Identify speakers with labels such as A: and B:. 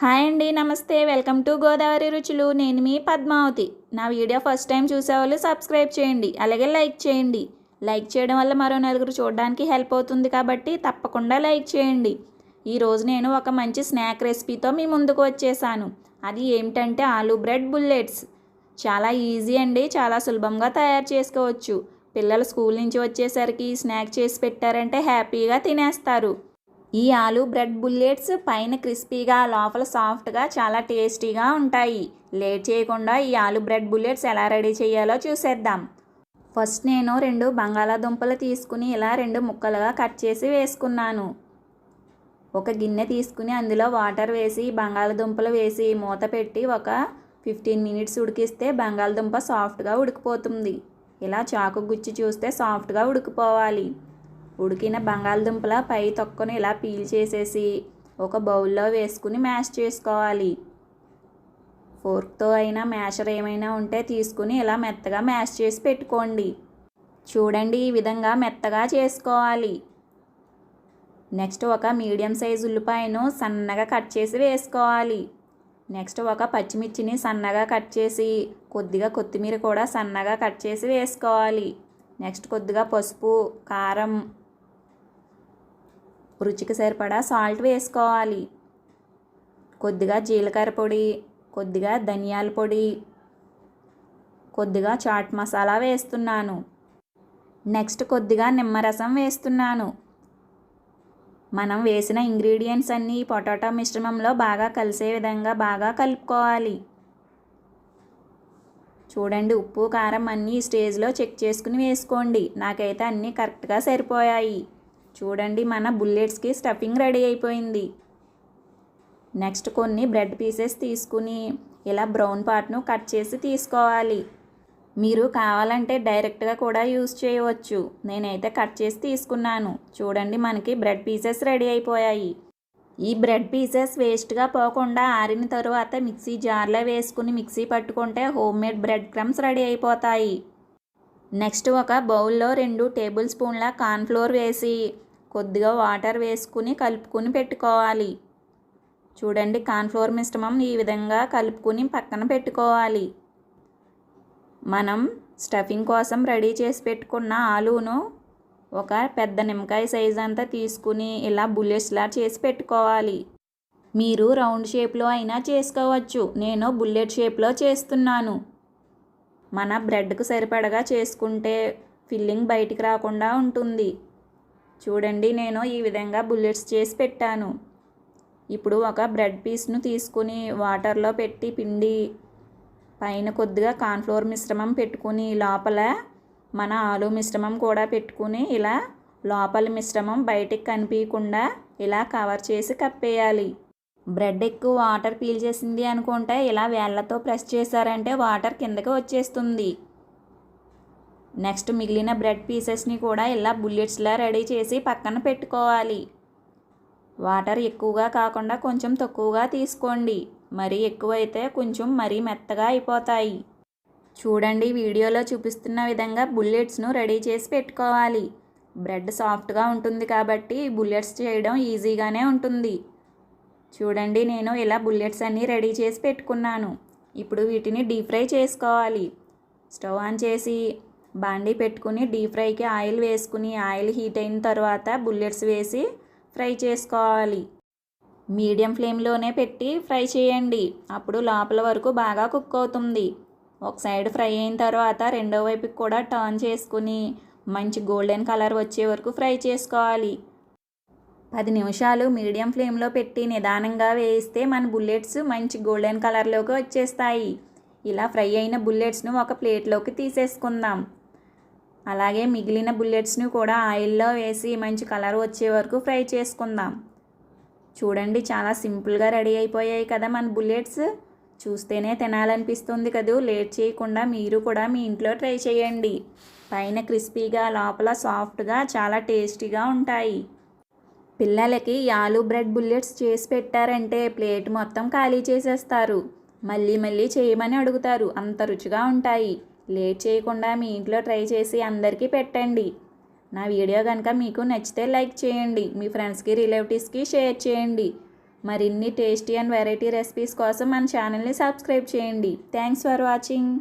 A: Hi అండి, నమస్తే. Welcome to Godavari రుచులు. నేను మీ పద్మావతి. నా వీడియో ఫస్ట్ టైం చూసేవాళ్ళు సబ్స్క్రైబ్ చేయండి, అలాగే లైక్ చేయండి. లైక్ చేయడం వల్ల మరో నలుగురు చూడడానికి హెల్ప్ అవుతుంది కాబట్టి తప్పకుండా లైక్ చేయండి. ఈరోజు నేను ఒక మంచి స్నాక్ రెసిపీతో మీ ముందుకు వచ్చేసాను. అది ఏమిటంటే ఆలూ బ్రెడ్ బుల్లెట్స్. చాలా ఈజీ అండి, చాలా సులభంగా తయారు చేసుకోవచ్చు. పిల్లలు స్కూల్ నుంచి వచ్చేసరికి స్నాక్ చేసి పెట్టారంటే హ్యాపీగా తినేస్తారు. ఈ ఆలూ బ్రెడ్ బుల్లెట్స్ పైన క్రిస్పీగా, లోపల సాఫ్ట్గా, చాలా టేస్టీగా ఉంటాయి. లేట్ చేయకుండా ఈ ఆలూ బ్రెడ్ బుల్లెట్స్ ఎలా రెడీ చేయాలో చూసేద్దాం. ఫస్ట్ నేను 2 బంగాళాదుంపలు తీసుకుని ఇలా 2 ముక్కలుగా కట్ చేసి వేసుకున్నాను. ఒక గిన్నె తీసుకుని అందులో వాటర్ వేసి బంగాళాదుంపలు వేసి మూత పెట్టి ఒక 15 మినిట్స్ ఉడికిస్తే బంగాళాదుంప సాఫ్ట్గా ఉడికిపోతుంది. ఇలా చాకు గుచ్చి చూస్తే సాఫ్ట్గా ఉడికిపోవాలి. ఉడికిన బంగాళదుంపల పై తొక్కను ఇలా పీల్ చేసేసి ఒక బౌల్లో వేసుకుని మ్యాష్ చేసుకోవాలి. ఫోర్క్తో అయినా మ్యాషర్ ఏమైనా ఉంటే తీసుకుని ఇలా మెత్తగా మ్యాష్ చేసి పెట్టుకోండి. చూడండి, ఈ విధంగా మెత్తగా చేసుకోవాలి. నెక్స్ట్ ఒక మీడియం సైజు ఉల్లిపాయను సన్నగా కట్ చేసి వేసుకోవాలి. నెక్స్ట్ ఒక పచ్చిమిర్చిని సన్నగా కట్ చేసి, కొద్దిగా కొత్తిమీర కూడా సన్నగా కట్ చేసి వేసుకోవాలి. నెక్స్ట్ కొద్దిగా పసుపు, కారం, రుచికి సరిపడా సాల్ట్ వేసుకోవాలి. కొద్దిగా జీలకర్ర పొడి, కొద్దిగా ధనియాల పొడి, కొద్దిగా చాట్ మసాలా వేస్తున్నాను. నెక్స్ట్ కొద్దిగా నిమ్మరసం వేస్తున్నాను. మనం వేసిన ఇంగ్రీడియంట్స్ అన్నీ పొటాటో మిశ్రమంలో బాగా కలిసే విధంగా బాగా కలుపుకోవాలి. చూడండి, ఉప్పు కారం అన్నీ ఈ స్టేజ్లో చెక్ చేసుకుని వేసుకోండి. నాకైతే అన్నీ కరెక్ట్గా సరిపోయాయి. చూడండి, మన బుల్లెట్స్కి స్టఫింగ్ రెడీ అయిపోయింది. నెక్స్ట్ కొన్ని బ్రెడ్ పీసెస్ తీసుకుని ఇలా బ్రౌన్ పార్ట్ను కట్ చేసి తీసుకోవాలి. మీరు కావాలంటే డైరెక్ట్గా కూడా యూజ్ చేయవచ్చు. నేనైతే కట్ చేసి తీసుకున్నాను. చూడండి, మనకి బ్రెడ్ పీసెస్ రెడీ అయిపోయాయి. ఈ బ్రెడ్ పీసెస్ వేస్ట్గా పోకుండా ఆరిన తరువాత మిక్సీ జార్లో వేసుకుని మిక్సీ పట్టుకుంటే home made bread crumbs ready అయిపోతాయి. నెక్స్ట్ ఒక బౌల్లో 2 టేబుల్ స్పూన్ల కార్న్ఫ్లోర్ వేసి కొద్దిగా వాటర్ వేసుకుని కలుపుకుని పెట్టుకోవాలి. చూడండి, కార్న్ఫ్లోర్ మిశ్రమం ఈ విధంగా కలుపుకుని పక్కన పెట్టుకోవాలి. మనం స్టఫింగ్ కోసం రెడీ చేసి పెట్టుకున్న ఆలూను ఒక పెద్ద నిమ్మకాయ సైజ్ అంతా తీసుకుని ఇలా బుల్లెట్స్లా చేసి పెట్టుకోవాలి. మీరు రౌండ్ షేప్లో అయినా చేసుకోవచ్చు. నేను బుల్లెట్ షేప్లో చేస్తున్నాను. మన బ్రెడ్కు సరిపడగా చేసుకుంటే ఫిల్లింగ్ బయటికి రాకుండా ఉంటుంది. చూడండి, నేను ఈ విధంగా బుల్లెట్స్ చేసి పెట్టాను. ఇప్పుడు ఒక బ్రెడ్ పీస్ను తీసుకుని వాటర్లో పెట్టి పిండి పైన కొద్దిగా కార్న్ఫ్లోర్ మిశ్రమం పెట్టుకుని లోపల మన ఆలూ మిశ్రమం కూడా పెట్టుకుని ఇలా లోపల మిశ్రమం బయటికి కనిపించకుండా ఇలా కవర్ చేసి కప్పేయాలి. బ్రెడ్ ఎక్కువ వాటర్ పీల్చేసింది అనుకుంటే ఇలా వేళ్ళతో ప్రెస్ చేశారంటే వాటర్ కిందకి వచ్చేస్తుంది. నెక్స్ట్ మిగిలిన బ్రెడ్ పీసెస్ని కూడా ఇలా బుల్లెట్స్లా రెడీ చేసి పక్కన పెట్టుకోవాలి. వాటర్ ఎక్కువగా కాకుండా కొంచెం తక్కువగా తీసుకోండి. మరీ ఎక్కువైతే కొంచెం మరీ మెత్తగా అయిపోతాయి. చూడండి, వీడియోలో చూపిస్తున్న విధంగా బుల్లెట్స్ను రెడీ చేసి పెట్టుకోవాలి. బ్రెడ్ సాఫ్ట్గా ఉంటుంది కాబట్టి బుల్లెట్స్ చేయడం ఈజీగానే ఉంటుంది. చూడండి, నేను ఇలా బుల్లెట్స్ అన్నీ రెడీ చేసి పెట్టుకున్నాను. ఇప్పుడు వీటిని డీప్ ఫ్రై చేసుకోవాలి. స్టవ్ ఆన్ చేసి బాండీ పెట్టుకుని డీప్ ఫ్రైకి ఆయిల్ వేసుకుని ఆయిల్ హీట్ అయిన తర్వాత బుల్లెట్స్ వేసి ఫ్రై చేసుకోవాలి. మీడియం ఫ్లేమ్లోనే పెట్టి ఫ్రై చేయండి. అప్పుడు లోపల వరకు బాగా కుక్ అవుతుంది. ఒక సైడ్ ఫ్రై అయిన తర్వాత రెండో వైపుకి కూడా టర్న్ చేసుకుని మంచి గోల్డెన్ కలర్ వచ్చే వరకు ఫ్రై చేసుకోవాలి. 10 నిమిషాలు మీడియం ఫ్లేమ్లో పెట్టి నిదానంగా వేయిస్తే మన బుల్లెట్స్ మంచి గోల్డెన్ కలర్లోకి వచ్చేస్తాయి. ఇలా ఫ్రై అయిన బుల్లెట్స్ను ఒక ప్లేట్లోకి తీసేసుకుందాం. అలాగే మిగిలిన బుల్లెట్స్ని కూడా ఆయిల్లో వేసి మంచి కలర్ వచ్చే వరకు ఫ్రై చేసుకుందాం. చూడండి, చాలా సింపుల్గా రెడీ అయిపోయాయి కదా మన బుల్లెట్స్. చూస్తేనే తినాలనిపిస్తుంది కదూ. లేట్ చేయకుండా మీరు కూడా మీ ఇంట్లో ట్రై చేయండి. పైన క్రిస్పీగా, లోపల సాఫ్ట్గా, చాలా టేస్టీగా ఉంటాయి. పిల్లలకి ఆలూ బ్రెడ్ బుల్లెట్స్ చేసి పెట్టారంటే ప్లేట్ మొత్తం ఖాళీ చేసేస్తారు. మళ్ళీ మళ్ళీ చేయమని అడుగుతారు. అంత రుచిగా ఉంటాయి. లేట్ చేయకుండా మీ ఇంట్లో ట్రై చేసి అందరికీ పెట్టండి. నా వీడియో కనుక మీకు నచ్చితే లైక్ చేయండి. మీ ఫ్రెండ్స్కి, రిలేటివ్స్కి షేర్ చేయండి. మరిన్ని టేస్టీ అండ్ వెరైటీ రెసిపీస్ కోసం మన ఛానల్ని సబ్స్క్రైబ్ చేయండి. Thanks for watching.